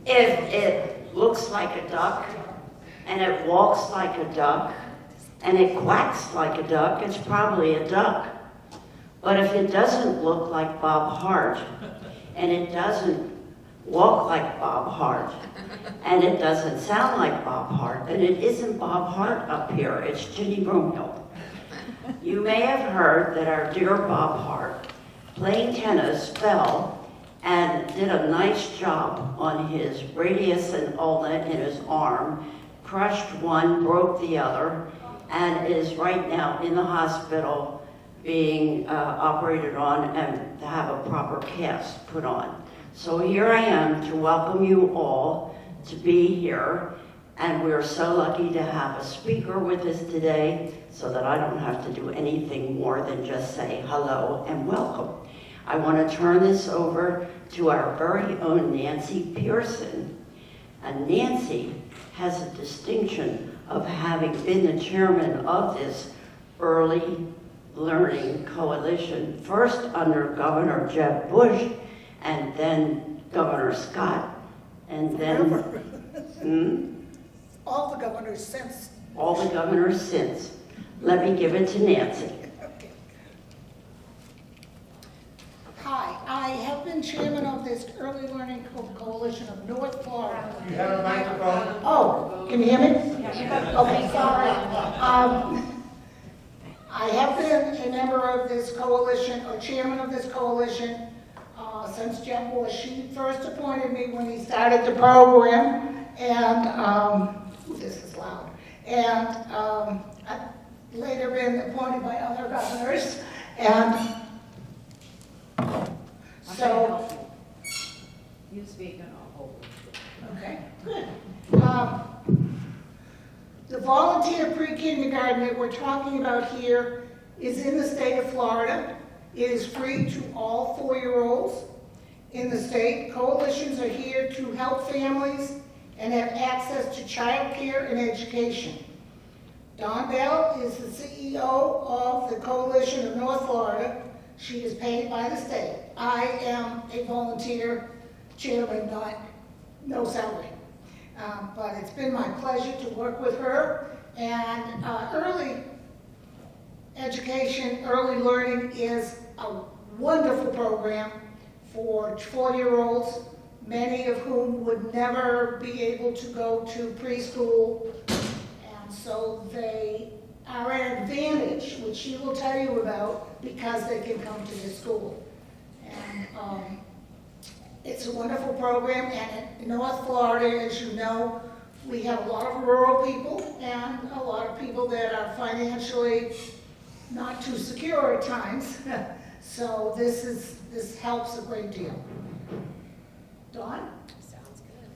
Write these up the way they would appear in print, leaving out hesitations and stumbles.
If it looks like a duck, and it walks like a duck, and it quacks like a duck, it's probably a duck. But if it doesn't look like Bob Hart, and it doesn't walk like Bob Hart, and it doesn't sound like Bob Hart, then it isn't Bob Hart up here, it's Ginny Broomhill. You may have heard that our dear Bob Hart, playing tennis, fell and did a nice job on his radius and ulna in his arm, crushed one, broke the other, and is right now in the hospital being operated on and to have a proper cast put on. So here I am to welcome you all to be here, and we're so lucky to have a speaker with us today so that I don't have to do anything more than just say hello and welcome. I want to turn this over to our very own Nancy Pearson. And Nancy has a distinction of having been the chairman of this early learning coalition, first under Governor Jeb Bush, and then Governor Scott, and then all the governors since. All the governors since. Let me give it to Nancy. Okay. Hi, I have been chairman of this Early Learning Coalition of North Florida. You have a microphone? Oh, can you hear me? Okay, sorry. I have been a member of this coalition, or chairman of this coalition, since Jeb Bush. He first appointed me when he started the program, and this is loud. And I've later been appointed by other governors, and so. You speak and I'll hold it. Okay, good. The volunteer pre-kindergarten that we're talking about here is in the state of Florida. It is free to all 4-year-olds in the state. Coalitions are here to help families and have access to child care and education. Dawn Bell is the CEO of the Coalition of North Florida. She is paid by the state. I am a volunteer chairman, no salary. But it's been my pleasure to work with her. And early education, early learning is a wonderful program for 4-year-olds, many of whom would never be able to go to preschool. And so they are at an advantage, which she will tell you about, because they can come to the school. And it's a wonderful program, and in North Florida, as you know, we have a lot of rural people and a lot of people that are financially not too secure at times. So this helps a great deal. Dawn? Sounds good.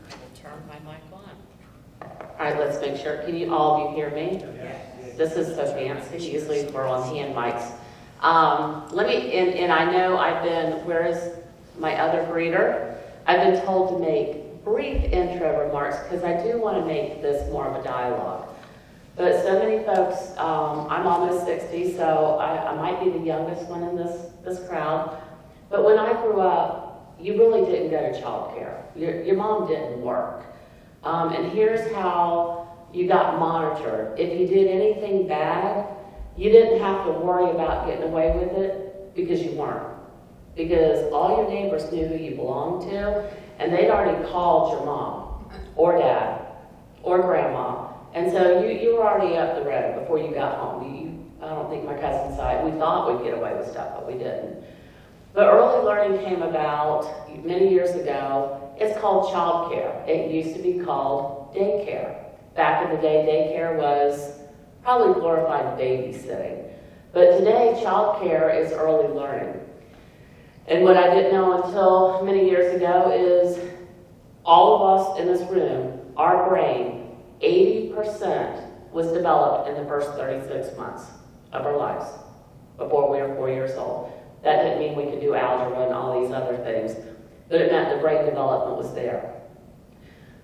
I will turn my mic on. All right, let's make sure. Can you all of you hear me? Yes. This is so fancy. Usually we're on hand mics. And I know where is my other greeter? I've been told to make brief intro remarks because I do want to make this more of a dialogue. But so many folks, I'm almost 60, so I might be the youngest one in this crowd. But when I grew up, you really didn't go to child care. Your mom didn't work. And here's how you got monitored. If you did anything bad, you didn't have to worry about getting away with it because you weren't. Because all your neighbors knew who you belonged to, and they'd already called your mom or dad or grandma. And so you were already up the road before you got home. I don't think my cousin saw it. We thought we'd get away with stuff, but we didn't. But early learning came about many years ago. It's called child care. It used to be called daycare. Back in the day, daycare was probably glorified babysitting. But today, child care is early learning. And what I didn't know until many years ago is all of us in this room, our brain, 80% was developed in the first 36 months of our lives before we were 4 years old. That didn't mean we could do algebra and all these other things, but it meant the brain development was there.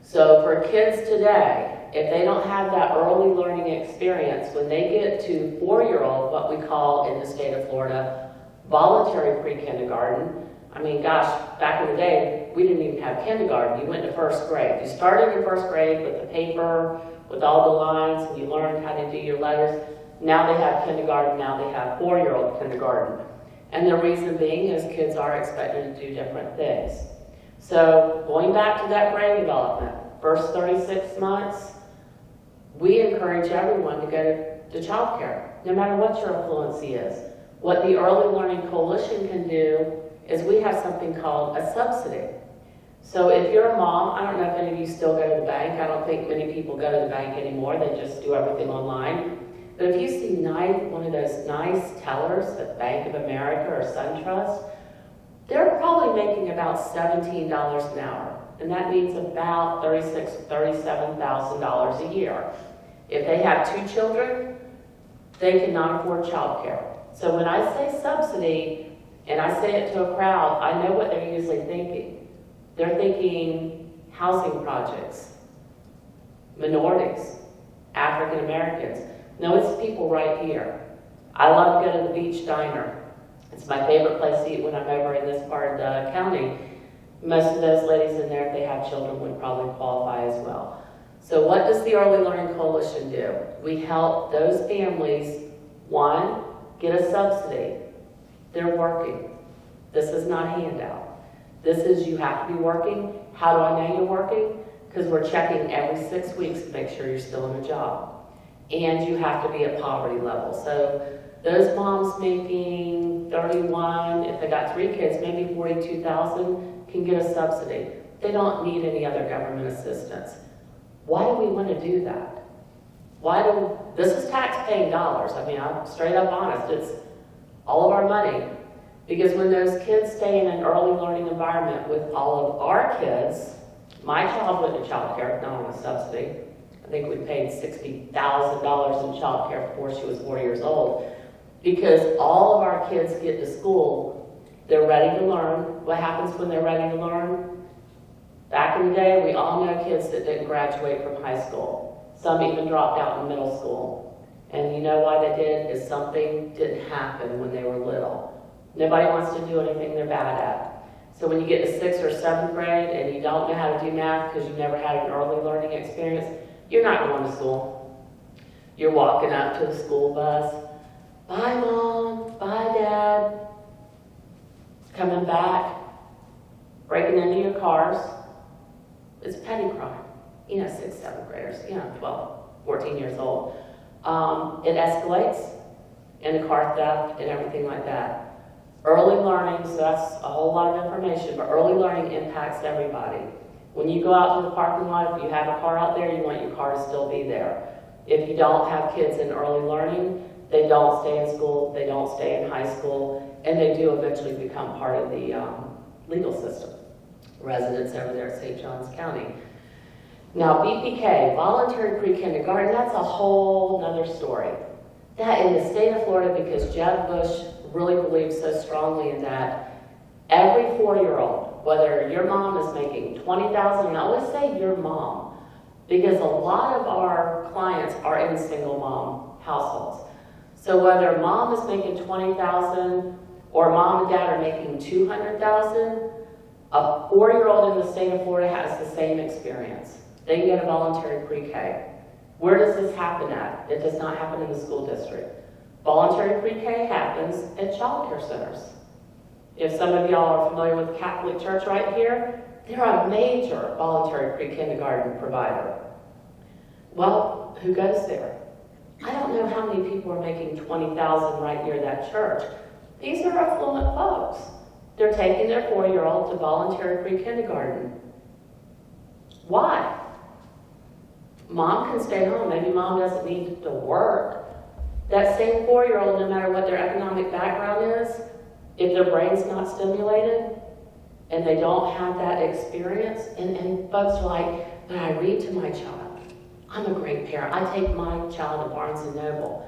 So for kids today, if they don't have that early learning experience, when they get to 4-year-old, what we call in the state of Florida, voluntary pre-kindergarten, I mean, gosh, back in the day, we didn't even have kindergarten. You went to first grade. You started in first grade with the paper, with all the lines, and you learned how to do your letters. Now they have kindergarten, now they have 4-year-old kindergarten. And the reason being is kids are expected to do different things. So going back to that brain development, first 36 months, we encourage everyone to go to childcare, no matter what your fluency is. What the Early Learning Coalition can do is we have something called a subsidy. So if you're a mom, I don't know if any of you still go to the bank. I don't think many people go to the bank anymore. They just do everything online. But if you see one of those nice tellers at Bank of America or SunTrust, they're probably making about $17 an hour. And that means about $37,000 a year. If they have 2 children, they cannot afford childcare. So when I say subsidy, and I say it to a crowd, I know what they're usually thinking. They're thinking housing projects, minorities, African Americans. No, it's people right here. I love to go to the Beach Diner. It's my favorite place to eat when I'm over in this part of the county. Most of those ladies in there, if they have children, would probably qualify as well. So what does the Early Learning Coalition do? We help those families, one, get a subsidy. They're working. This is not a handout. This is you have to be working. How do I know you're working? Because we're checking every 6 weeks to make sure you're still in a job. And you have to be at poverty level. So those moms making 31, if they got 3 kids, maybe 42,000 can get a subsidy. They don't need any other government assistance. Why do we want to do that? This is tax-paying dollars. I mean, I'm straight up honest. It's all of our money. Because when those kids stay in an early learning environment with all of our kids, my child went to child care, not on a subsidy. I think we paid $60,000 in child care before she was 4 years old. Because all of our kids get to school, they're ready to learn. What happens when they're ready to learn? Back in the day, we all know kids that didn't graduate from high school. Some even dropped out in middle school. And you know why they did? Is something didn't happen when they were little. Nobody wants to do anything they're bad at. So when you get to 6th or 7th grade and you don't know how to do math because you've never had an early learning experience, you're not going to school. You're walking up to the school bus. Bye, Mom. Bye, Dad. Coming back. Breaking into your cars. It's petty crime. 6th, 7th graders, 12, 14 years old. It escalates into car theft and everything like that. Early learning, so that's a whole lot of information, but early learning impacts everybody. When you go out to the parking lot, if you have a car out there, you want your car to still be there. If you don't have kids in early learning, they don't stay in school, they don't stay in high school, and they do eventually become part of the legal system. Residents over there at St. Johns County. Now, VPK, voluntary pre-kindergarten, that's a whole nother story. That in the state of Florida, because Jeb Bush really believes so strongly in that, every 4-year-old, whether your mom is making $20,000, and I always say your mom, because a lot of our clients are in single mom households. So whether mom is making $20,000 or mom and dad are making $200,000, a 4-year-old in the state of Florida has the same experience. They can get a voluntary pre-K. Where does this happen at? It does not happen in the school district. Voluntary pre-K happens at child care centers. If some of y'all are familiar with Catholic Church right here, they're a major voluntary pre-kindergarten provider. Well, who goes there? I don't know how many people are making $20,000 right near that church. These are affluent folks. They're taking their 4-year-old to voluntary pre-kindergarten. Why? Mom can stay home. Maybe mom doesn't need to work. That same 4-year-old, no matter what their economic background is, if their brain's not stimulated and they don't have that experience, and folks are like, but I read to my child. I'm a great parent. I take my child to Barnes & Noble.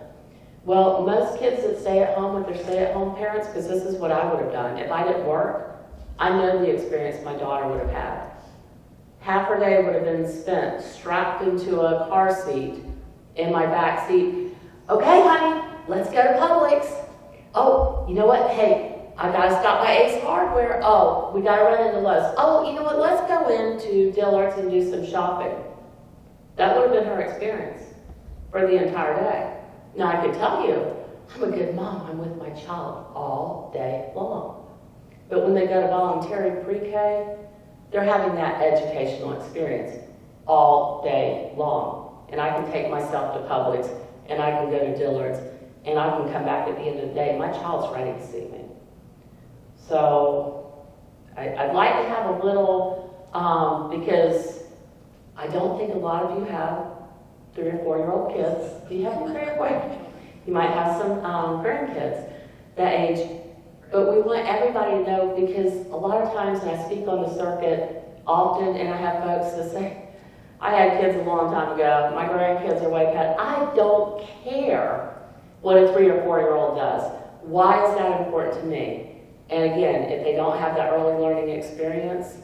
Well, most kids that stay at home with their stay-at-home parents, because this is what I would have done. If I didn't work, I know the experience my daughter would have had. Half her day would have been spent strapped into a car seat in my back seat. Okay, honey, let's go to Publix. Oh, you know what? Hey, I gotta stop by Ace Hardware. Oh, we gotta run into Lowe's. Oh, you know what, let's go into Dillard's and do some shopping. That would have been her experience for the entire day. Now, I could tell you, I'm a good mom, I'm with my child all day long. But when they go to voluntary pre-K, they're having that educational experience all day long. And I can take myself to Publix, and I can go to Dillard's, and I can come back at the end of the day. My child's ready to see me. So I'd like to have a little, because I don't think a lot of you have 3 or 4-year-old kids. Do you have any 3 or 4? You might have some grandkids that age. But we want everybody to know, because a lot of times when I speak on the circuit, often, and I have folks that say, I had kids a long time ago, my grandkids are way ahead. I don't care what a 3 or 4-year-old does. Why is that important to me? And again, if they don't have that early learning experience,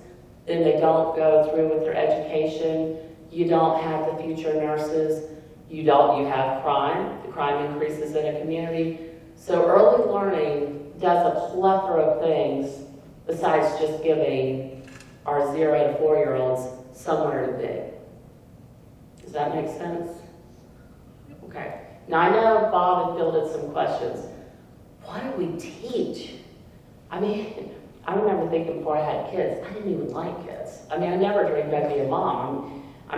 then they don't go through with their education. You don't have the future nurses. You have crime. The crime increases in a community. So early learning does a plethora of things besides just giving our 0 to 4-year-olds somewhere to be. Does that make sense? Okay. Now I know Bob had fielded some questions. What do we teach? I mean, I remember thinking before I had kids, I didn't even like kids. I mean, I never dreamed I'd be a mom. I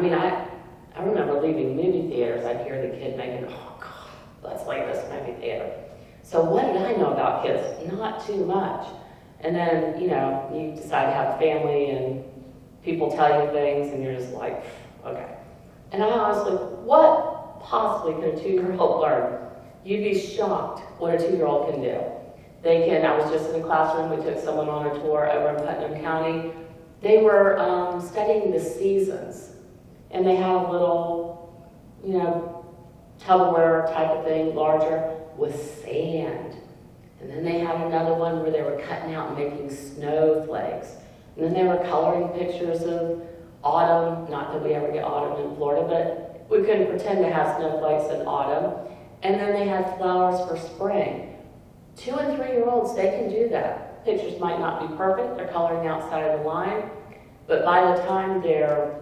remember leaving movie theaters, I'd hear the kid making, oh God, let's leave this movie theater. So what did I know about kids? Not too much. And then, you decide to have a family and people tell you things and you're just like, okay. And I honestly, what possibly could a 2-year-old learn? You'd be shocked what a 2-year-old can do. I was just in a classroom, we took someone on a tour over in Putnam County. They were studying the seasons, and they had a little, Tupperware type of thing, larger, with sand. And then they had another one where they were cutting out and making snowflakes. And then they were coloring pictures of autumn, not that we ever get autumn in Florida, but we couldn't pretend to have snowflakes in autumn. And then they had flowers for spring. 2 and 3-year-olds, they can do that. Pictures might not be perfect, they're coloring outside of the line, but by the time they're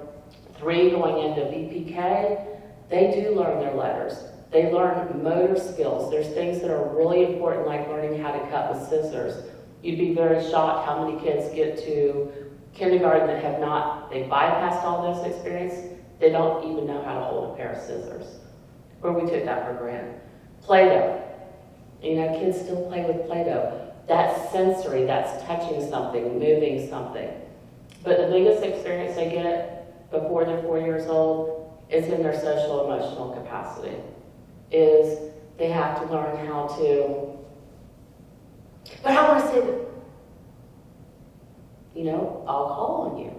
3 going into VPK, they do learn their letters. They learn motor skills. There's things that are really important, like learning how to cut with scissors. You'd be very shocked how many kids get to kindergarten that they bypassed all those experiences. They don't even know how to hold a pair of scissors. Or we took that for granted. Play-Doh. Kids still play with Play-Doh. That's sensory, that's touching something, moving something. But the biggest experience they get before they're 4 years old is in their social emotional capacity. Is they have to learn how to, but I want to say that, I'll call on you.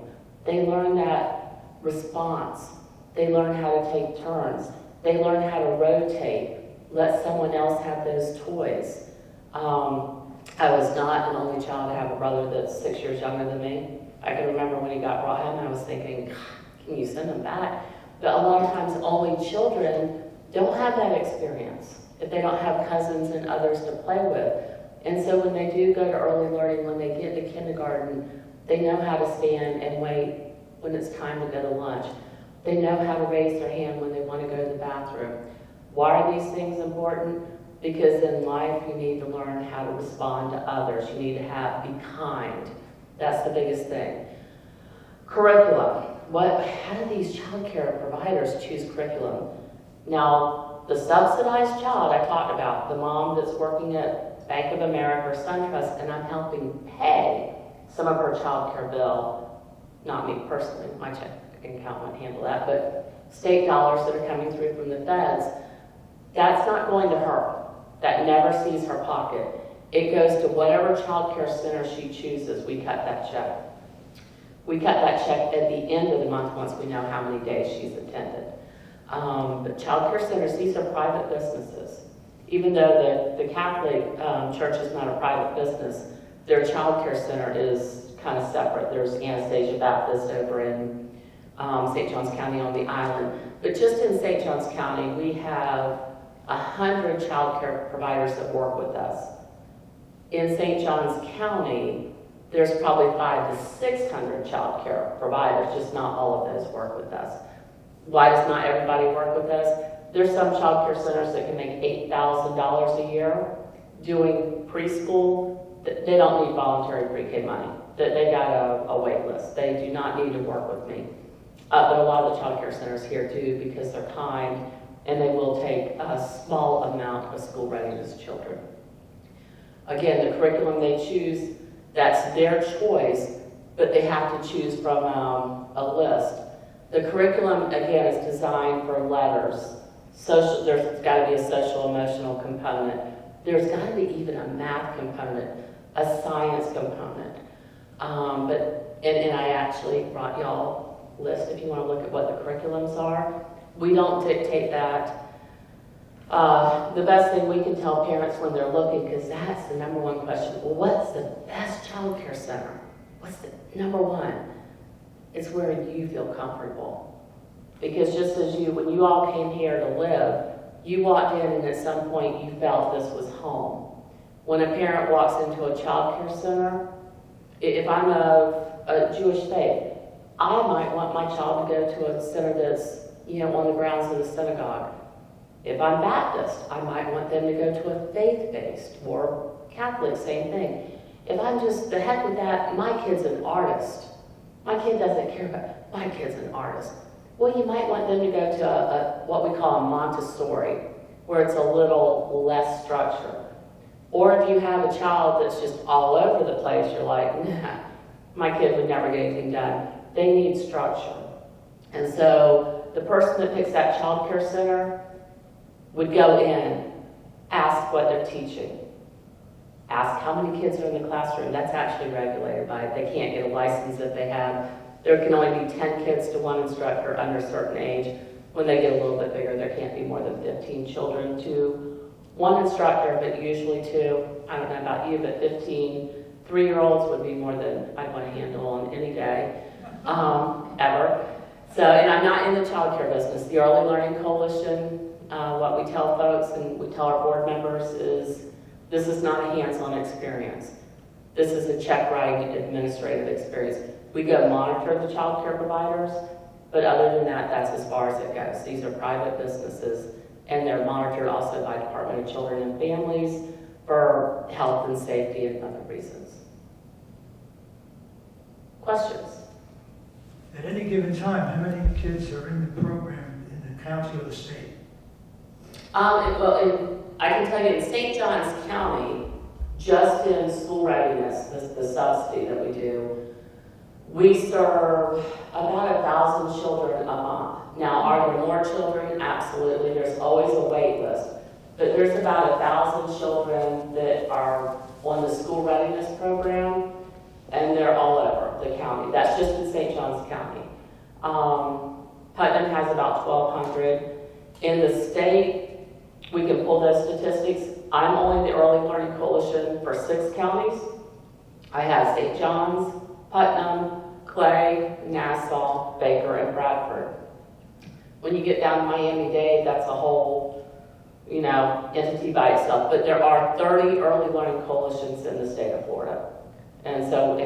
They learn that response. They learn how to take turns. They learn how to rotate. Let someone else have those toys. I was not an only child. I have a brother that's 6 years younger than me. I can remember when he got brought home, I was thinking, can you send him back? But a lot of times only children don't have that experience if they don't have cousins and others to play with. And so when they do go to early learning, when they get to kindergarten, they know how to stand and wait when it's time to go to lunch. They know how to raise their hand when they want to go to the bathroom. Why are these things important? Because in life you need to learn how to respond to others. You need to be kind. That's the biggest thing. Curriculum. How do these child care providers choose curriculum? Now, the subsidized child I talked about, the mom that's working at Bank of America or SunTrust, and I'm helping pay some of her child care bill, not me personally, my checking account won't handle that, but state dollars that are coming through from the feds, that's not going to her. That never sees her pocket. It goes to whatever child care center she chooses. We cut that check. We cut that check at the end of the month once we know how many days she's attended. But child care centers, these are private businesses. Even though the Catholic Church is not a private business, their child care center is kind of separate. There's Anastasia Baptist over in St. Johns County on the island. But just in St. Johns County, we have 100 child care providers that work with us. In St. Johns County, there's probably 500 to 600 child care providers, just not all of those work with us. Why does not everybody work with us? There's some child care centers that can make $8,000 a year doing preschool. They don't need voluntary pre-K money. They got a wait list. They do not need to work with me. But a lot of the child care centers here do because they're kind and they will take a small amount of school readiness children. Again, the curriculum they choose, that's their choice, but they have to choose from a list. The curriculum, again, is designed for letters. There's got to be a social emotional component. There's got to be even a math component, a science component. And I actually brought y'all a list if you want to look at what the curriculums are. We don't dictate that. The best thing we can tell parents when they're looking, because that's the number one question, well, what's the best child care center? What's the number one? It's where you feel comfortable. Because just as when you all came here to live, you walked in and at some point you felt this was home. When a parent walks into a child care center, if I'm a Jewish faith, I might want my child to go to a center that's, on the grounds of the synagogue. If I'm Baptist, I might want them to go to a faith-based, or Catholic, same thing. If I'm just, the heck with that, my kid's an artist. My kid doesn't care about, my kid's an artist. Well, you might want them to go to what we call a Montessori, where it's a little less structure. Or if you have a child that's just all over the place, you're like, nah, my kid would never get anything done. They need structure. And so the person that picks that child care center would go in, ask what they're teaching, ask how many kids are in the classroom. That's actually regulated by it. They can't get a license if they have. There can only be 10 kids to one instructor under a certain age. When they get a little bit bigger, there can't be more than 15 children to one instructor, but usually two. I don't know about you, but 15 3-year-olds would be more than I'd want to handle on any day, ever. So, and I'm not in the child care business. The Early Learning Coalition, what we tell folks and we tell our board members is this is not a hands-on experience. This is a check-writing administrative experience. We go monitor the child care providers, but other than that, that's as far as it goes. These are private businesses, and they're monitored also by Department of Children and Families for health and safety and other reasons. Questions? At any given time, how many kids are in the program in the county or the state? I can tell you in St. Johns County, just in school readiness, the subsidy that we do, we serve about 1,000 children a month. Now, are there more children? Absolutely. There's always a wait list. But there's about 1,000 children that are on the school readiness program, and they're all over the county. That's just in St. Johns County. Putnam has about 1,200. In the state, we can pull those statistics. I'm only the Early Learning Coalition for 6 counties. I have St. John's, Putnam, Clay, Nassau, Baker, and Bradford. When you get down to Miami-Dade, that's a whole, entity by itself. But there are 30 early learning coalitions in the state of Florida. And so,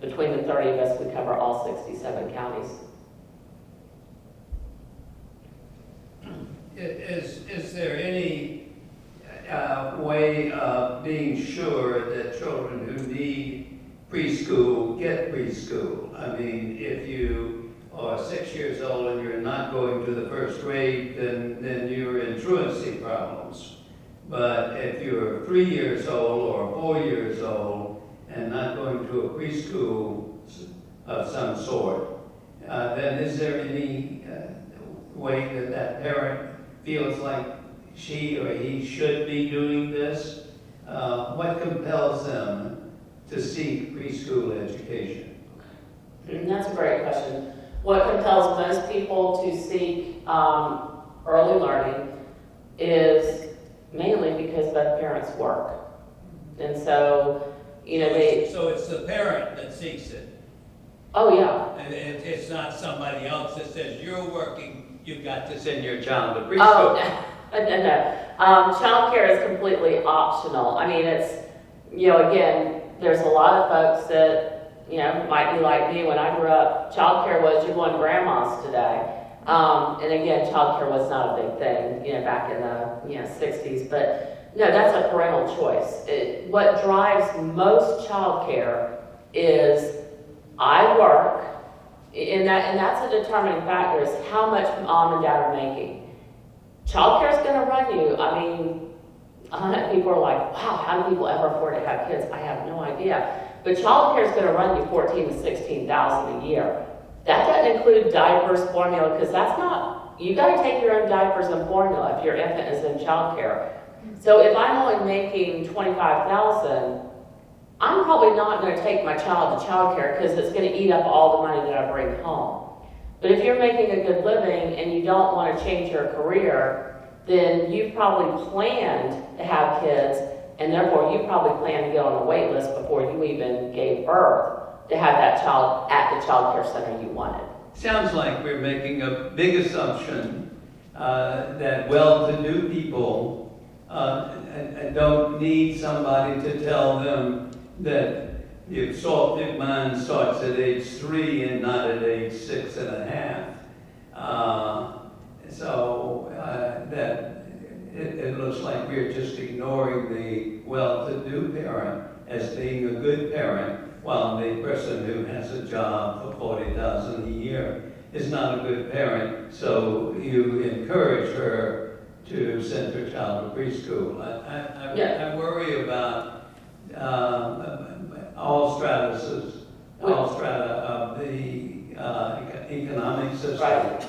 between the 30 of us, we cover all 67 counties. Is there any way of being sure that children who need preschool get preschool? I mean, if you are 6 years old and you're not going to the first grade, then you're in truancy problems. But if you're 3 years old or 4 years old and not going to a preschool of some sort, then is there any way that parent feels like she or he should be doing this? What compels them to seek preschool education? That's a great question. What compels most people to seek early learning is mainly because both parents work. And so, So it's the parent that seeks it. Oh, yeah. And it's not somebody else that says, you're working, you've got to send your child to Oh, preschool. no. Child care is completely optional. I mean, you know, again, there's a lot of folks that, you know, might be like me. When I grew up, childcare was you're going to grandma's today. And again, childcare was not a big thing, you know, back in the, you know, 60s. But no, that's a parental choice. What drives most childcare is I work, and that's a determining factor is how much mom and dad are making. Childcare is going to run you. I mean, people are like, wow, how do people ever afford to have kids? I have no idea. But childcare is going to run you $14,000 to $16,000 a year. That doesn't include diapers, formula, because that's not, you got to take your own diapers and formula if your infant is in childcare. So if I'm only making $25,000, I'm probably not going to take my child to childcare because it's going to eat up all the money that I bring home. But if you're making a good living and you don't want to change your career, then you've probably planned to have kids, and therefore you probably plan to get on a wait list before you even gave birth to have that child at the child care center you wanted. Sounds like we're making a big assumption that well-to-do people don't need somebody to tell them that the exalted mind starts at age 3 and not at age 6.5. That it looks like we're just ignoring the well-to-do parent as being a good parent, while the person who has a job for $40,000 a year is not a good parent. So you encourage her to send her child to preschool. I worry about all strata of the economic system. Right.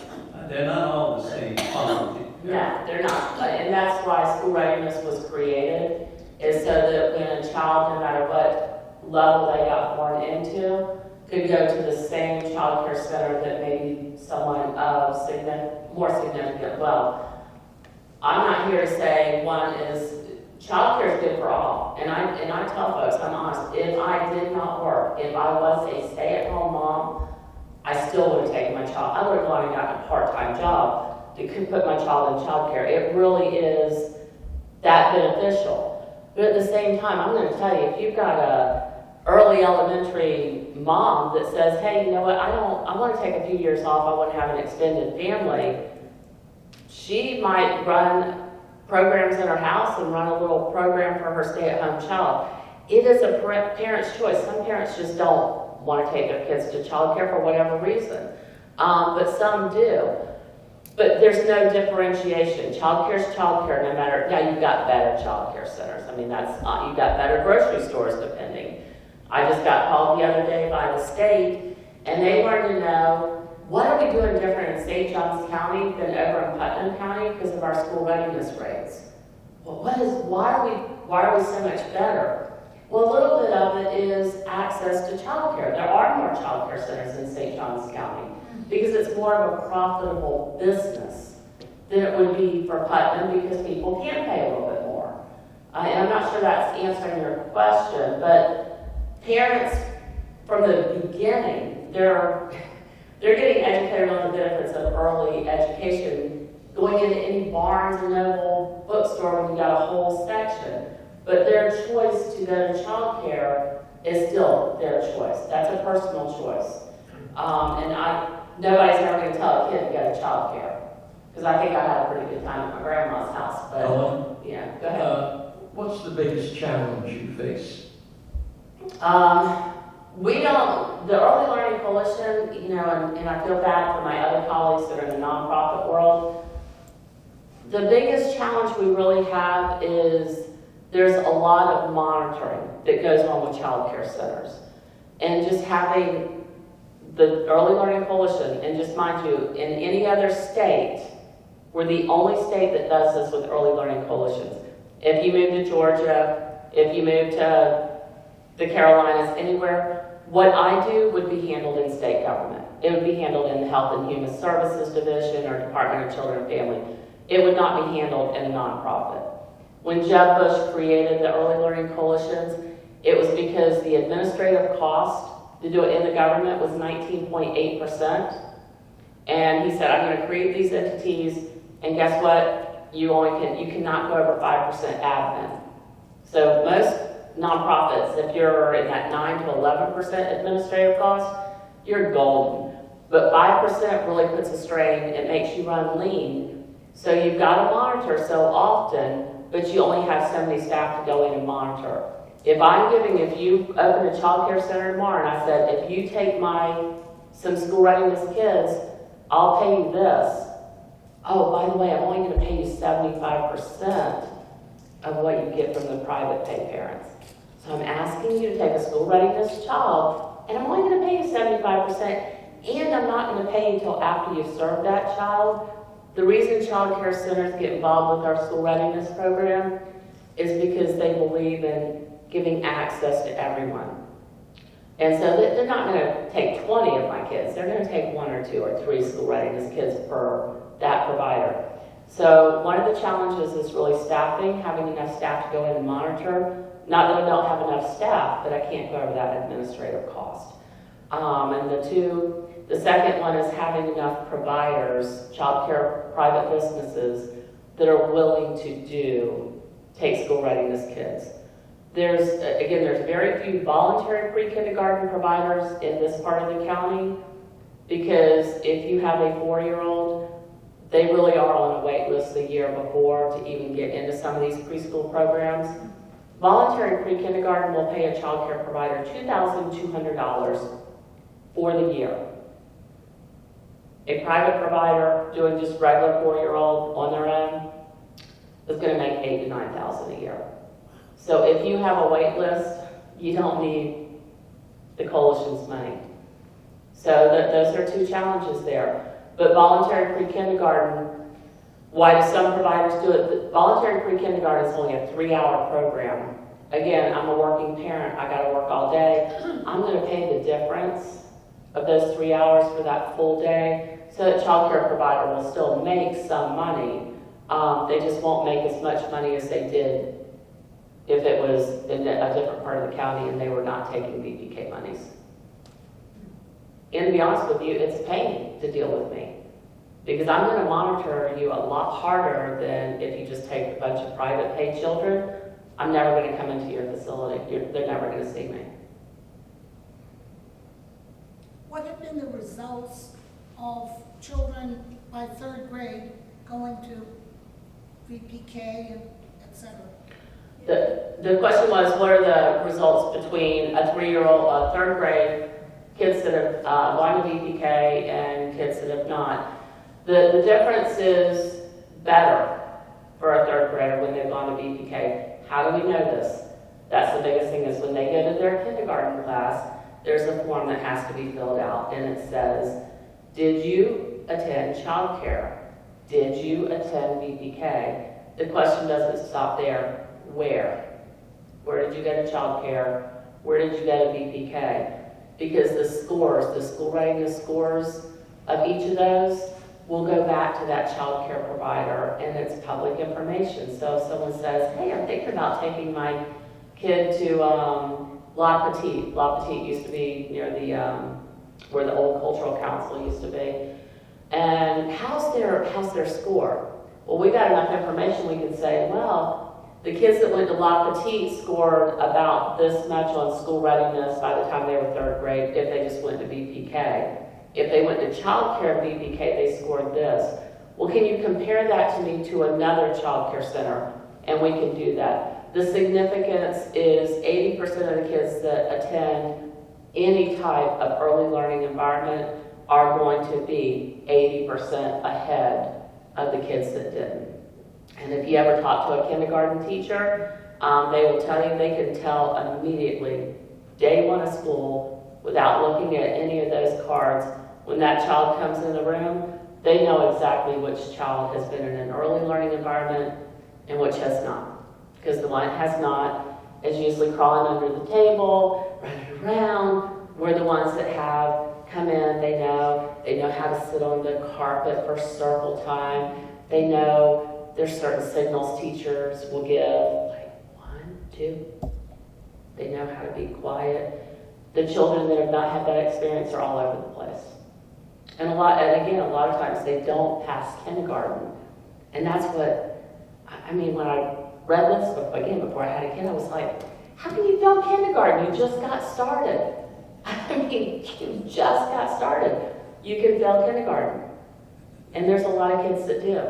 They're not all the same quality. No, they're not. And that's why school readiness was created, is so that when a child, no matter what level they got born into, could go to the same child care center that maybe someone of more significant wealth. I'm not here to say one is, child care is good for all. And I tell folks, I'm honest, if I did not work, if I was a stay-at-home mom, I still would have taken my child. I would have gone and gotten a part-time job to put my child in child care. It really is that beneficial. But at the same time, I'm going to tell you, if you've got a early elementary mom that says, hey, you know what, I want to take a few years off, I want to have an extended family, she might run programs in her house and run a little program for her stay-at-home child. It is a parent's choice. Some parents just don't want to take their kids to childcare for whatever reason, but some do. But there's no differentiation. Childcare is childcare, no matter. Now you've got better childcare centers. I mean, you've got better grocery stores, depending. I just got called the other day by the state, and they wanted to know, what are we doing different in St. Johns County than over in Putnam County because of our school readiness rates? Well, why are we so much better? Well, a little bit of it is access to childcare. There are more childcare centers in St. Johns County because it's more of a profitable business than it would be for Putnam because people can pay a little bit more. And I'm not sure that's answering your question, but parents from the beginning, they're getting educated on the benefits of early education, going into any Barnes and Noble bookstore when you got a whole section. But their choice to go to child care is still their choice. That's a personal choice. Nobody's ever going to tell a kid to go to child care. Because I think I had a pretty good time at my grandma's house. But, yeah, go ahead. What's the biggest challenge you face? The Early Learning Coalition, you know, and I feel bad for my other colleagues that are in the nonprofit world. The biggest challenge we really have is there's a lot of monitoring that goes on with child care centers. And just having the Early Learning Coalition, and just mind you, in any other state, we're the only state that does this with Early Learning Coalitions. If you move to Georgia, if you move to the Carolinas, anywhere, what I do would be handled in state government. It would be handled in the Health and Human Services Division or Department of Children and Family. It would not be handled in a nonprofit. When Jeb Bush created the Early Learning Coalitions, it was because the administrative cost to do it in the government was 19.8%. And he said, I'm going to create these entities, and guess what? You cannot go over 5% admin. So most nonprofits, if you're in that 9 to 11% administrative cost, you're golden. But 5% really puts a strain, it makes you run lean. So you've got to monitor so often, but you only have so many staff to go in and monitor. If you open a child care center tomorrow and I said, if you take some school readiness kids, I'll pay you this. Oh, by the way, I'm only going to pay you 75% of what you get from the private pay parents. So I'm asking you to take a school readiness child, and I'm only going to pay you 75%, and I'm not going to pay you until after you've served that child. The reason child care centers get involved with our school readiness program is because they believe in giving access to everyone. And so they're not going to take 20 of my kids. They're going to take 1 or 2 or 3 school readiness kids per that provider. So one of the challenges is really staffing, having enough staff to go in and monitor. Not that I don't have enough staff, but I can't go over that administrative cost. And the second one is having enough providers, child care private businesses, that are willing to take school readiness kids. There's very few voluntary pre-kindergarten providers in this part of the county, because if you have a 4-year-old, they really are on a wait list the year before to even get into some of these preschool programs. Voluntary pre-kindergarten will pay a child care provider $2,200 for the year. A private provider doing just regular 4-year-old on their own is going to make $8,000 to $9,000 a year. So if you have a wait list, you don't need the coalition's money. So those are 2 challenges there. But voluntary pre-kindergarten, why do some providers do it? Voluntary pre-kindergarten is only a 3-hour program. Again, I'm a working parent, I gotta work all day. I'm gonna pay the difference of those 3 hours for that full day, so that child care provider will still make some money. They just won't make as much money as they did if it was in a different part of the county and they were not taking VPK monies. And to be honest with you, it's a pain to deal with me, because I'm going to monitor you a lot harder than if you just take a bunch of private paid children. I'm never going to come into your facility. They're never going to see me. What have been the results of children by 3rd grade going to VPK and et cetera? The question was, what are the results between a 3-year-old, 3rd grade, kids that have gone to VPK and kids that have not? The difference is better for a 3rd grader when they've gone to VPK. How do we know this? That's the biggest thing, is when they go to their kindergarten class, there's a form that has to be filled out, and it says, did you attend childcare? Did you attend VPK? The question doesn't stop there. Where? Where did you go to childcare? Where did you go to VPK? Because the scores, the school readiness scores of each of those will go back to that child care provider, and it's public information. So if someone says, hey, I'm thinking about taking my kid to La Petite. La Petite used to be near the, where the old cultural council used to be. And how's their score? Well, we got enough information, we can say, well, the kids that went to La Petite scored about this much on school readiness by the time they were 3rd grade if they just went to VPK. If they went to child care VPK, they scored this. Well, can you compare that to me to another child care center? And we can do that. The significance is 80% of the kids that attend any type of early learning environment are going to be 80% ahead of the kids that didn't. And if you ever talk to a kindergarten teacher, they will tell you they can tell immediately, day 1 of school, without looking at any of those cards, when that child comes in the room, they know exactly which child has been in an early learning environment and which has not. Because the one that has not is usually crawling under the table, running around. We're the ones that have come in, they know how to sit on the carpet for circle time. They know there's certain signals teachers will give, like 1, 2. They know how to be quiet. The children that have not had that experience are all over the place. And a lot of times they don't pass kindergarten. And that's what, I mean, when I read this, again, before I had a kid, I was like, How can you fail kindergarten? You just got started. I mean, you just got started. You can fail kindergarten. And there's a lot of kids that do.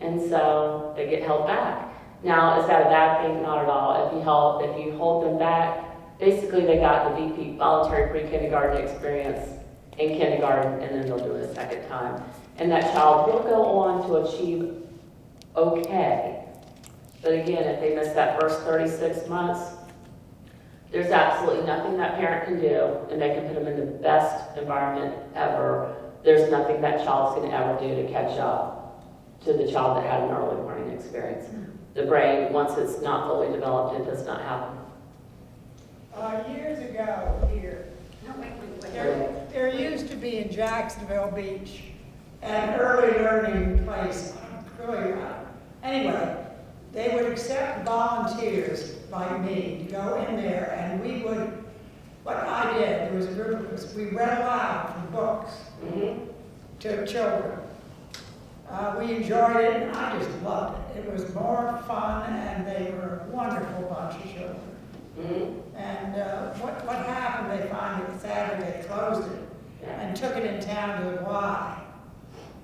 And so they get held back. Now, is that a bad thing? Not at all. If you hold them back, basically they got the VP, voluntary pre-kindergarten experience in kindergarten, and then they'll do it a second time. And that child will go on to achieve okay. But again, if they miss that first 36 months, there's absolutely nothing that parent can do, and they can put them in the best environment ever. There's nothing that child's going to ever do to catch up to the child that had an early learning experience. The brain, once it's not fully developed, it does not happen. Years ago here, there used to be in Jacksonville Beach an early learning place. Anyway, they would accept volunteers like me to go in there, and we would, what I did, there was a group of us, we read aloud from books to children. We enjoyed it, and I just loved it. It was more fun, and they were a wonderful bunch of children. And what happened, they finally, sadly, they closed it and took it in town to Hawaii.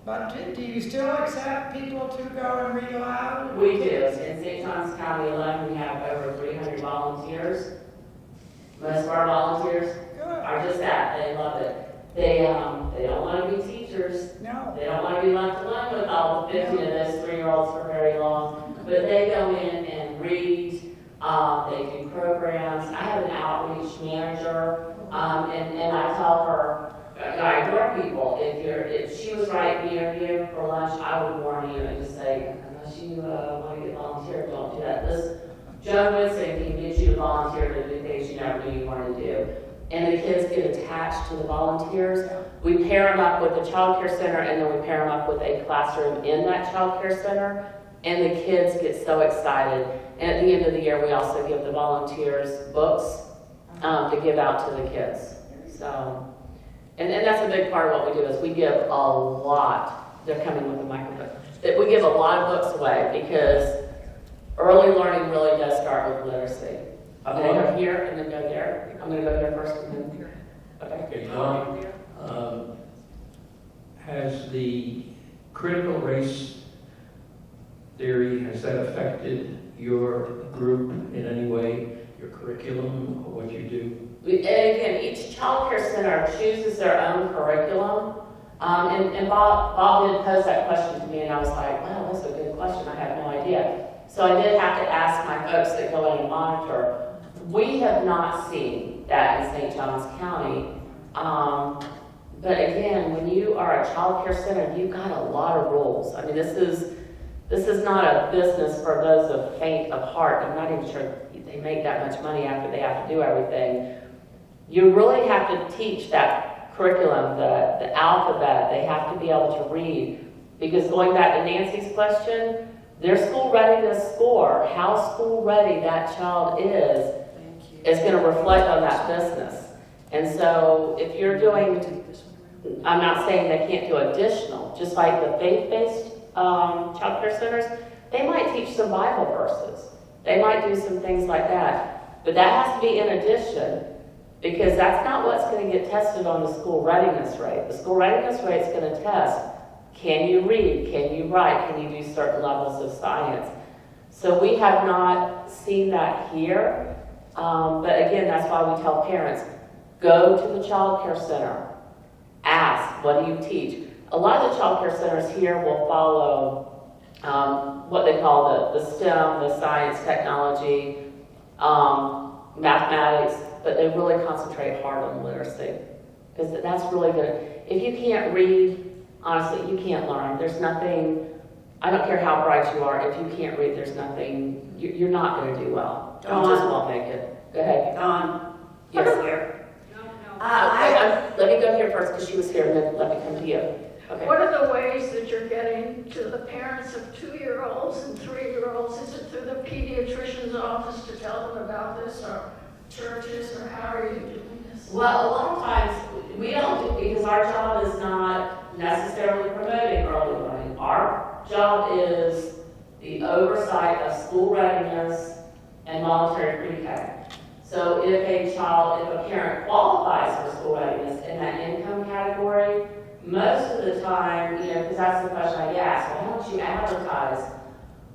But do you still accept people to go and read aloud? We do. In St. Johns County alone, we have over 300 volunteers. Most of our volunteers are just that. They love it. They don't want to be teachers. No. They don't want to be left alone with all 50 of those 3-year-olds for very long. But they go in and read. They do programs. I have an outreach manager, and I tell her, I adore people. If she was right near you for lunch, I would warn you and just say, unless you want to get volunteered, don't do that. This Joan Woodson can get you to volunteer to do things you never knew you wanted to do. And the kids get attached to the volunteers. We pair them up with the child care center, and then we pair them up with a classroom in that child care center. And the kids get so excited. And at the end of the year, we also give the volunteers books to give out to the kids. So, and that's a big part of what we do is we give a lot. They're coming with a microphone. That we give a lot of books away because early learning really does start with literacy. I'm going to go here and then go there. I'm going to go here first and then here. Okay, John, has the critical race theory, has that affected your group in any way, your curriculum, or what you do? And again, each child care center chooses their own curriculum. And Bob did pose that question to me, and I was like, wow, that's a good question. I have no idea. So I did have to ask my folks that go in and monitor. We have not seen that in St. Johns County. But again, when you are a child care center, you've got a lot of rules. I mean, this is not a business for those of faint of heart. I'm not even sure they make that much money after they have to do everything. You really have to teach that curriculum, the alphabet. They have to be able to read. Because going back to Nancy's question, their school readiness score, how school ready that child is going to reflect on that business. And so if you're doing, I'm not saying they can't do additional, just like the faith-based child care centers, they might teach some Bible verses. They might do some things like that. But that has to be in addition, because that's not what's going to get tested on the school readiness rate. The school readiness rate is going to test, can you read, can you write, can you do certain levels of science? So we have not seen that here. But again, that's why we tell parents, go to the child care center, ask, what do you teach? A lot of the child care centers here will follow what they call the STEM, the science, technology, mathematics, but they really concentrate hard on literacy. Because that's really good. If you can't read, honestly, you can't learn. There's nothing, I don't care how bright you are, if you can't read, there's nothing, you're not going to do well. You just won't make it. Go ahead. Dawn, Yes. you're here. Let me go here first because she was here, and then let me come to you. Okay. What are the ways that you're getting to the parents of 2-year-olds and 3-year-olds? Is it through the pediatrician's office to tell them about this, or churches, or how are you doing this? Well, a lot of times we don't, because our job is not necessarily promoting early learning. Our job is the oversight of school readiness and voluntary pre-K. So if a parent qualifies for school readiness in that income category, most of the time, because that's the question I get asked, well, how don't you advertise?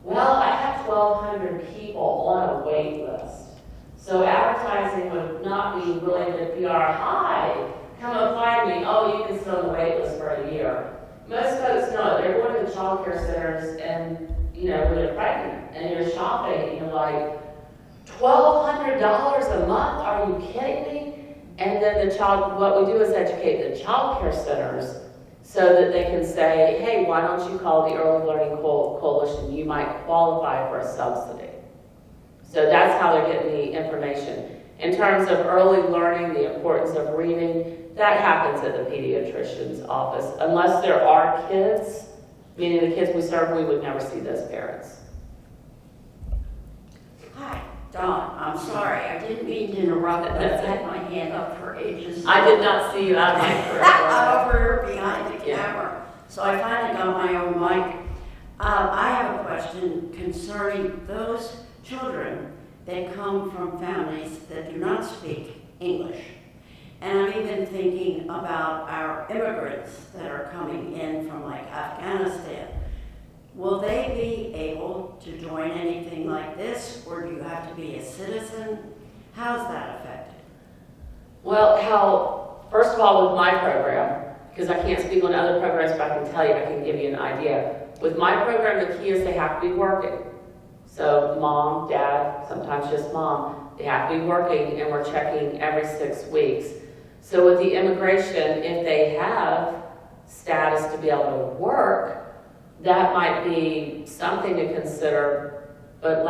Well, I have 1,200 people on a wait list. So advertising would not be really good PR. Hi, come apply to me. Oh, you can sit on the wait list for a year. Most folks know it. They're going to child care centers and, when they're pregnant and you're shopping and you're like, $1,200 a month? Are you kidding me? And then what we do is educate the child care centers so that they can say, hey, why don't you call the Early Learning Coalition? You might qualify for a subsidy. So that's how they're getting the information. In terms of early learning, the importance of reading, that happens at the pediatrician's office. Unless there are kids, meaning the kids we serve, we would never see those parents. Hi, Dawn, I'm sorry, I didn't mean to interrupt, but I've had my hand up for ages. I did not see you out of my I'm over here behind the camera, so I finally got my own mic. I have a question concerning those children that come from families that do not speak English. And I'm even thinking about our immigrants that are coming in from like Afghanistan. Will they be able to join anything like this, or do you have to be a citizen? How's that affected? Well, first of all, with my program, because I can't speak on other programs, but I can tell you, I can give you an idea. With my program, the key is they have to be working. So mom, dad, sometimes just mom, they have to be working, and we're checking every 6 weeks. So with the immigration, if they have status to be able to work, that might be something to consider. But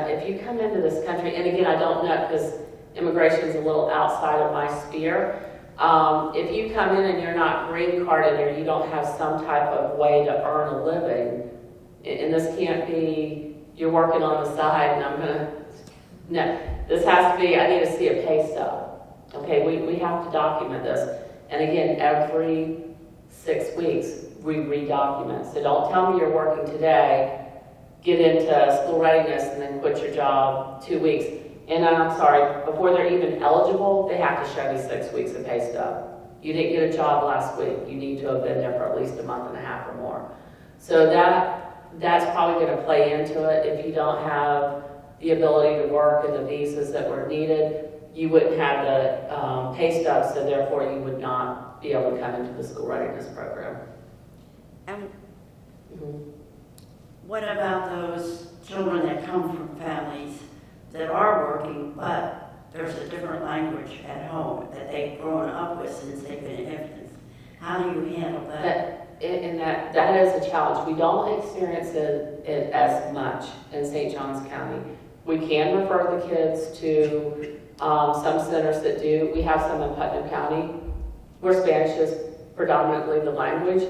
if you come into this country, and again, I don't know because immigration is a little outside of my sphere. If you come in and you're not green carded or you don't have some type of way to earn a living, and this can't be you're working on the side and no, this has to be, I need to see a pay stub. Okay, we have to document this. And again, every 6 weeks, we redocument. So don't tell me you're working today, get into school readiness, and then quit your job 2 weeks. And I'm sorry, before they're even eligible, they have to show me 6 weeks of pay stub. You didn't get a job last week. You need to have been there for at least a month and a half or more. So that's probably going to play into it. If you don't have the ability to work and the visas that were needed, you wouldn't have the pay stub, so therefore you would not be able to come into the school readiness program. And what about those children that come from families that are working, but there's a different language at home that they've grown up with since they've been infants? How do you handle that? That is a challenge. We don't experience it as much in St. Johns County. We can refer the kids to some centers that do. We have some in Putnam County where Spanish is predominantly the language.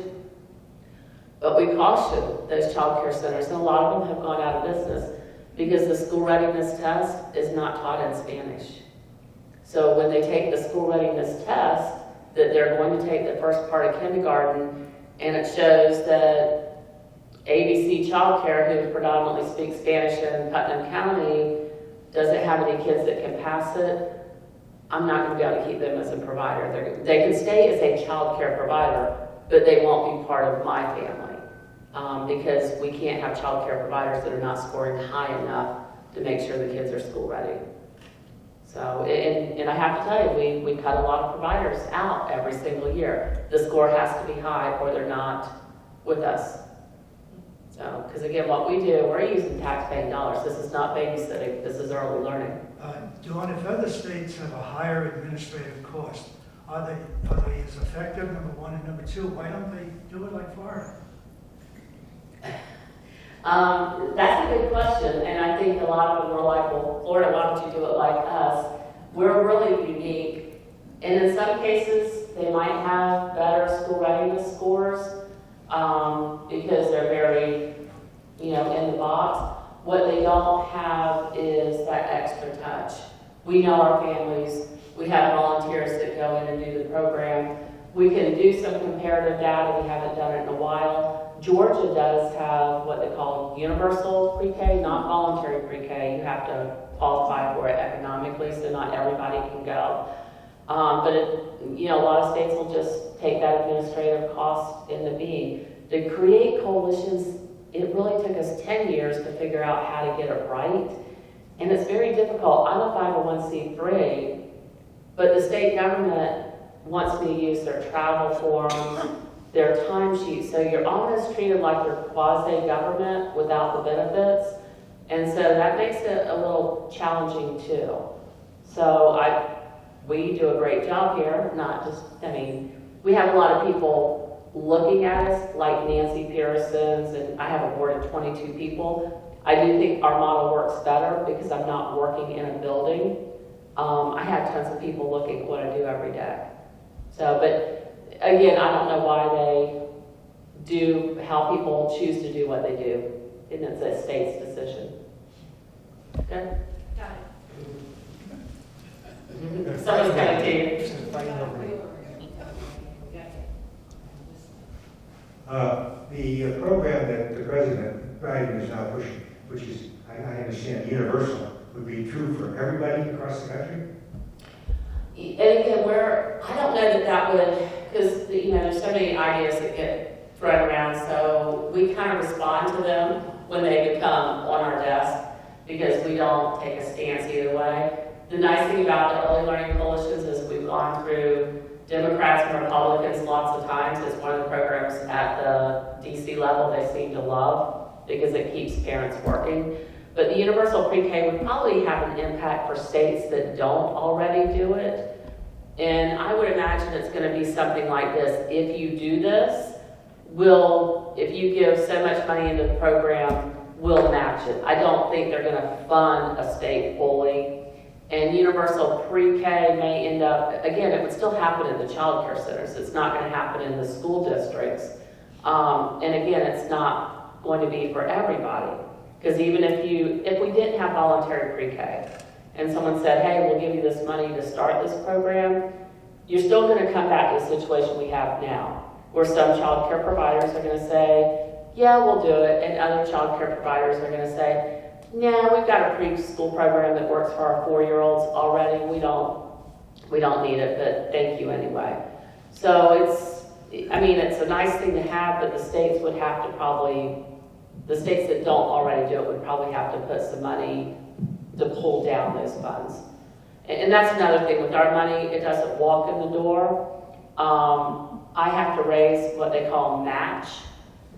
But we caution those child care centers, and a lot of them have gone out of business because the school readiness test is not taught in Spanish. So when they take the school readiness test, that they're going to take the first part of kindergarten, and it shows that ABC Childcare, who predominantly speaks Spanish in Putnam County, doesn't have any kids that can pass it. I'm not going to be able to keep them as a provider. They can stay as a child care provider, but they won't be part of my family because we can't have child care providers that are not scoring high enough to make sure the kids are school ready. So, and I have to tell you, we cut a lot of providers out every single year. The score has to be high or they're not with us. So, because again, what we do, we're using tax-paying dollars. This is not babysitting, this is early learning. Dawn, if other states have a higher administrative cost, are they as effective, number one, and number two, why don't they do it like Florida? That's a good question, and I think a lot of them were like, well, Florida, why don't you do it like us? We're really unique, and in some cases, they might have better school readiness scores because they're very, in the box. What they don't have is that extra touch. We know our families. We have volunteers that go in and do the program. We can do some comparative data, we haven't done it in a while. Georgia does have what they call universal pre-K, not voluntary pre-K. You have to qualify for it economically, so not everybody can go. But a lot of states will just take that administrative cost into being. To create coalitions, it really took us 10 years to figure out how to get it right. And it's very difficult. I'm a 501c3, but the state government wants me to use their travel forms, their timesheets. So you're almost treated like you're quasi-government without the benefits. And so that makes it a little challenging too. So we do a great job here, we have a lot of people looking at us, like Nancy Pearson's, and I have a board of 22 people. I do think our model works better because I'm not working in a building. I have tons of people looking at what I do every day. So, but again, I don't know why how people choose to do what they do, and it's a state's decision. Okay? Got it. Someone's gonna take The program that the President Biden is now pushing, which is, I understand, universal, would be true for everybody across the country? And again, I don't know that would, because, there's so many ideas that get thrown around, so we kind of respond to them when they become on our desk, because we don't take a stance either way. The nice thing about the early learning coalitions is we've gone through Democrats and Republicans lots of times. It's one of the programs at the DC level they seem to love because it keeps parents working. But the universal pre-K would probably have an impact for states that don't already do it. And I would imagine it's going to be something like this. If you do this, if you give so much money into the program, we'll match it. I don't think they're going to fund a state fully. And universal pre-K may end up, again, it would still happen in the child care centers. It's not going to happen in the school districts. And again, it's not going to be for everybody. Because even if we didn't have voluntary pre-K, and someone said, hey, we'll give you this money to start this program, you're still going to come back to the situation we have now, where some child care providers are going to say, yeah, we'll do it, and other child care providers are going to say, no, we've got a preschool program that works for our 4-year-olds already. We don't need it, but thank you anyway. So it's a nice thing to have, but the states that don't already do it would probably have to put some money to pull down those funds. And that's another thing with our money, it doesn't walk in the door. I have to raise what they call match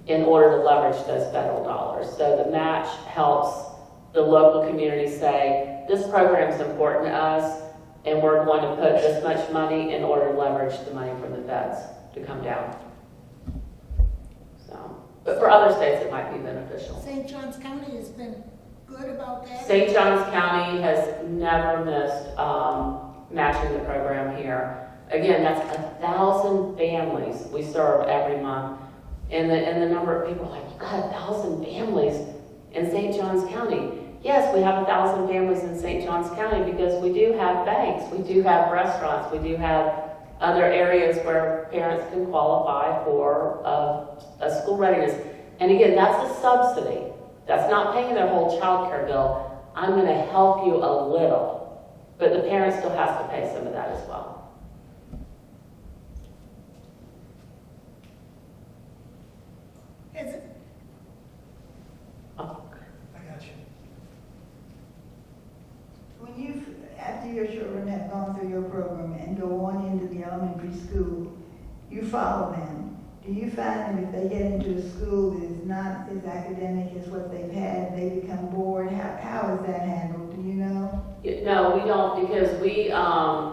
in order to leverage those federal dollars. So the match helps the local community say, this program is important to us, and we're going to put this much money in order to leverage the money from the feds to come down. So, but for other states, it might be beneficial. St. Johns County has been good about that. St. Johns County has never missed matching the program here. Again, that's 1,000 families we serve every month. And the number of people are like, you got 1,000 families in St. Johns County. Yes, we have 1,000 families in St. Johns County because we do have banks, we do have restaurants, we do have other areas where parents can qualify for a school readiness. And again, that's a subsidy. That's not paying their whole child care bill. I'm going to help you a little, but the parent still has to pay some of that as well. Is it, Oh. I got you. When after your children have gone through your program and go on into the elementary school, you follow them. Do you find that if they get into a school that is not as academic as what they've had, they become bored? How is that handled? Do you know? No, we don't, because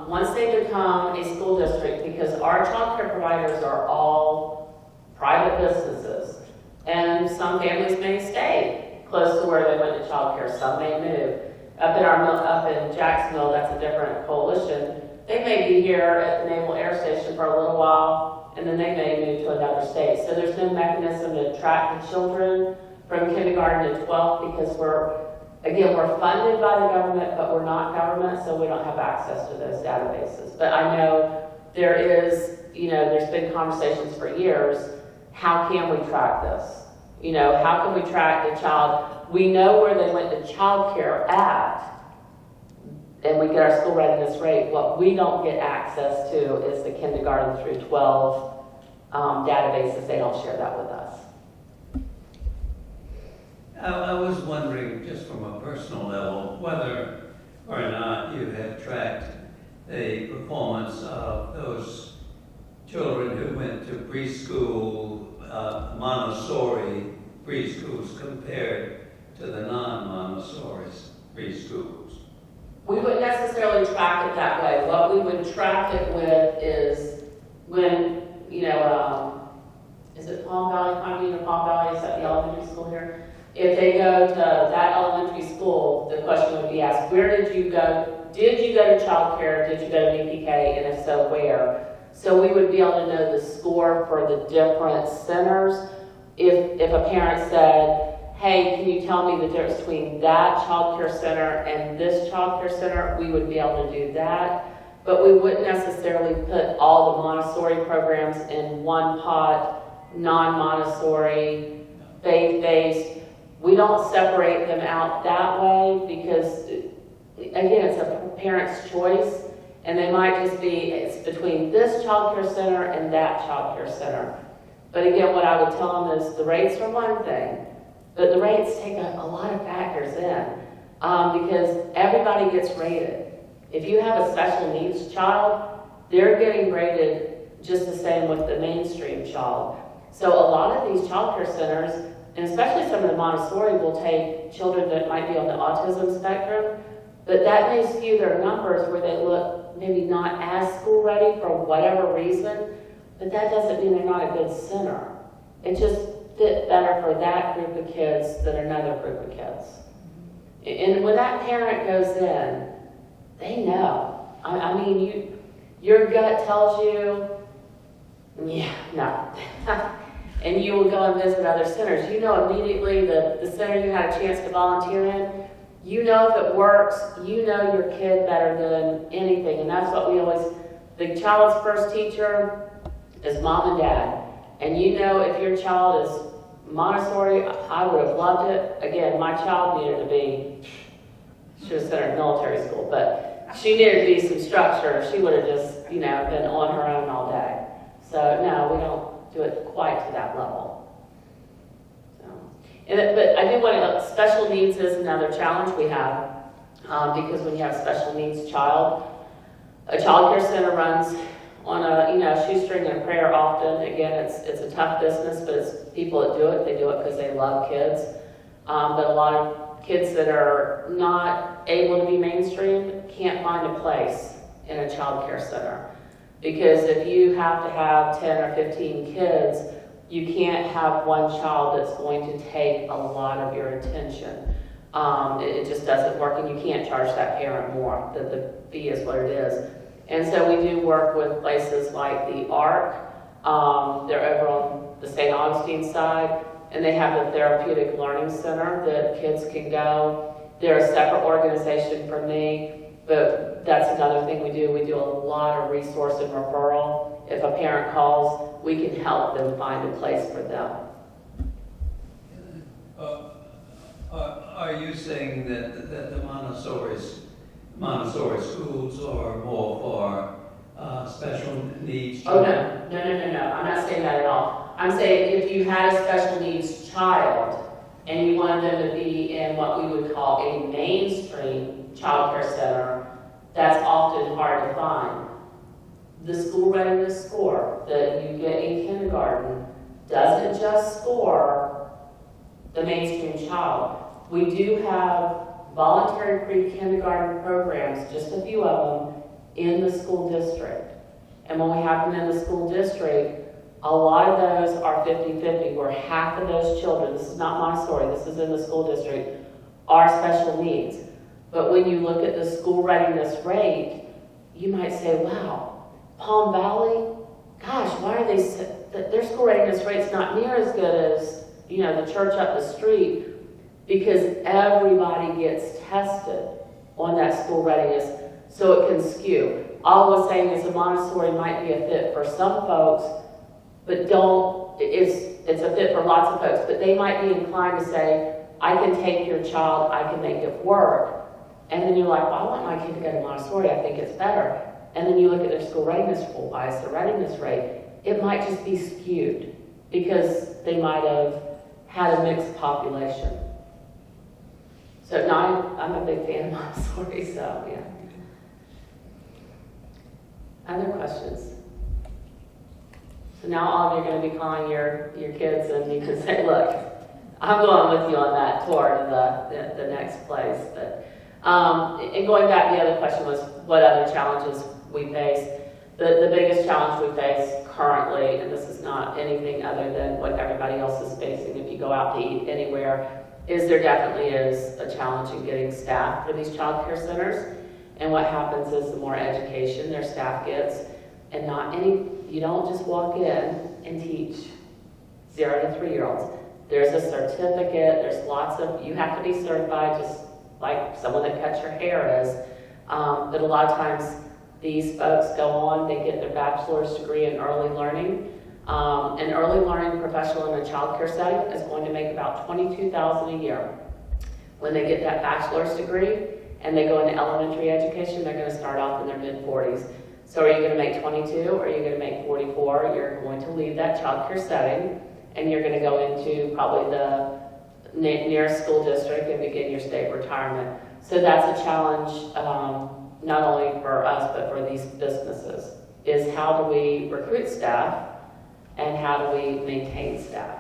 once they become a school district, because our child care providers are all private businesses, and some families may stay close to where they went to child care, some may move. Up in Jacksonville, that's a different coalition. They may be here at the Naval Air Station for a little while, and then they may move to another state. So there's no mechanism to track the children from kindergarten to 12th because we're funded by the government, but we're not government, so we don't have access to those databases. But I know there is there's been conversations for years, how can we track this? How can we track the child? We know where they went to childcare at, and we get our school readiness rate. What we don't get access to is the kindergarten through 12 databases. They don't share that with us. I was wondering, just from a personal level, whether or not you have tracked the performance of those children who went to preschool, Montessori preschools compared to the non-Montessori preschools. We wouldn't necessarily track it that way. What we would track it with is when, is it Palm Valley, Palm Valley, is that the elementary school here? If they go to that elementary school, the question would be asked, where did you go? Did you go to childcare? Did you go to VPK? And if so, where? So we would be able to know the score for the different centers. If a parent said, hey, can you tell me the difference between that childcare center and this childcare center, we would be able to do that. But we wouldn't necessarily put all the Montessori programs in one pot, non-Montessori, faith-based. We don't separate them out that way because, again, it's a parent's choice, and they might just be, it's between this childcare center and that childcare center. But again, what I would tell them is the rates are one thing, but the rates take a lot of factors in because everybody gets rated. If you have a special needs child, they're getting rated just the same with the mainstream child. So a lot of these childcare centers, and especially some of the Montessori, will take children that might be on the autism spectrum, but that may skew their numbers where they look maybe not as school ready for whatever reason, but that doesn't mean they're not a good center. It just fit better for that group of kids than another group of kids. And when that parent goes in, they know. I mean, your gut tells you, yeah, no. And you will go and visit other centers. You know immediately the center you had a chance to volunteer in, you know if it works, you know your kid better than anything. And that's what we always, the child's first teacher is mom and dad. And you know if your child is Montessori, I would have loved it. Again, my child needed to be, should have sent her to military school, but she needed to be some structure. She would have just, been on her own all day. So no, we don't do it quite to that level. But I do want to, special needs is another challenge we have because when you have a special needs child, a child care center runs on a shoestring and a prayer often. Again, it's a tough business, but it's people that do it. They do it because they love kids. But a lot of kids that are not able to be mainstream can't find a place in a child care center. Because if you have to have 10 or 15 kids, you can't have one child that's going to take a lot of your attention. It just doesn't work, and you can't charge that parent more. The fee is what it is. And so we do work with places like the ARC. They're over on the St. Augustine side, and they have the Therapeutic Learning Center that kids can go. They're a separate organization from me. But that's another thing we do. We do a lot of resource and referral. If a parent calls, we can help them find a place for them. Are you saying that the Montessori schools are more for special needs Oh, children? no. I'm not saying that at all. I'm saying if you had a special needs child and you wanted them to be in what we would call a mainstream child care center, that's often hard to find. The school readiness score that you get in kindergarten doesn't just score the mainstream child. We do have voluntary pre-kindergarten programs, just a few of them, in the school district. And when we have them in the school district, a lot of those are 50-50, where half of those children, this is not Montessori, this is in the school district, are special needs. But when you look at the school readiness rate, you might say, wow, Palm Valley, gosh, why are their school readiness rate's not near as good as, the church up the street, because everybody gets tested on that school readiness, so it can skew. All I was saying is a Montessori might be a fit for some folks, but it's a fit for lots of folks, but they might be inclined to say, I can take your child, I can make it work. And then you're like, well, I want my kid to go to Montessori, I think it's better. And then you look at their school readiness, why is the readiness rate? It might just be skewed because they might have had a mixed population. So now I'm a big fan of Montessori, so yeah. Other questions? So now all of you are going to be calling your kids and you can say, look, I'm going with you on that tour to the next place. But and going back, the other question was what other challenges we face. The biggest challenge we face currently, and this is not anything other than what everybody else is facing if you go out to eat anywhere, is there definitely is a challenge in getting staff for these child care centers. And what happens is the more education their staff gets, and you don't just walk in and teach 0 to 3-year-olds. There's a certificate, you have to be certified just like someone that cuts your hair is. But a lot of times these folks go on, they get their bachelor's degree in early learning. An early learning professional in a child care setting is going to make about $22,000 a year. When they get that bachelor's degree and they go into elementary education, they're going to start off in their mid-40s. So are you going to make 22 or are you going to make 44? You're going to leave that child care setting and you're going to go into probably the nearest school district and begin your state retirement. So that's a challenge not only for us but for these businesses, is how do we recruit staff and how do we maintain staff?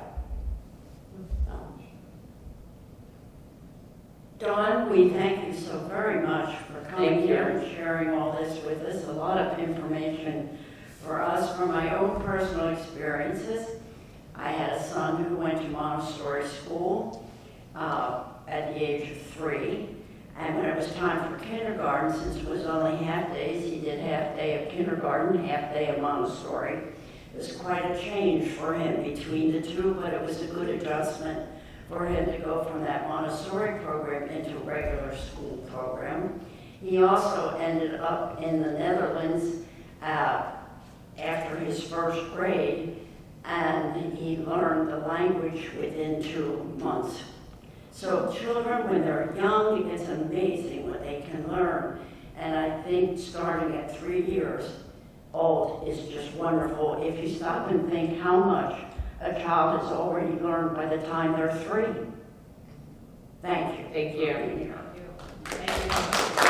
Dawn, we thank you so very much for coming Thank you. here and sharing all this with us. A lot of information for us from my own personal experiences. I had a son who went to Montessori school at the age of 3. And when it was time for kindergarten, since it was only half days, he did half day of kindergarten, half day of Montessori. It was quite a change for him between the two, but it was a good adjustment for him to go from that Montessori program into a regular school program. He also ended up in the Netherlands after his first grade, and he learned the language within 2 months. So children, when they're young, it's amazing what they can learn. And I think starting at 3 years old is just wonderful if you stop and think how much a child has already learned by the time they're 3. Thank you. Thank you. For being here. Thank you.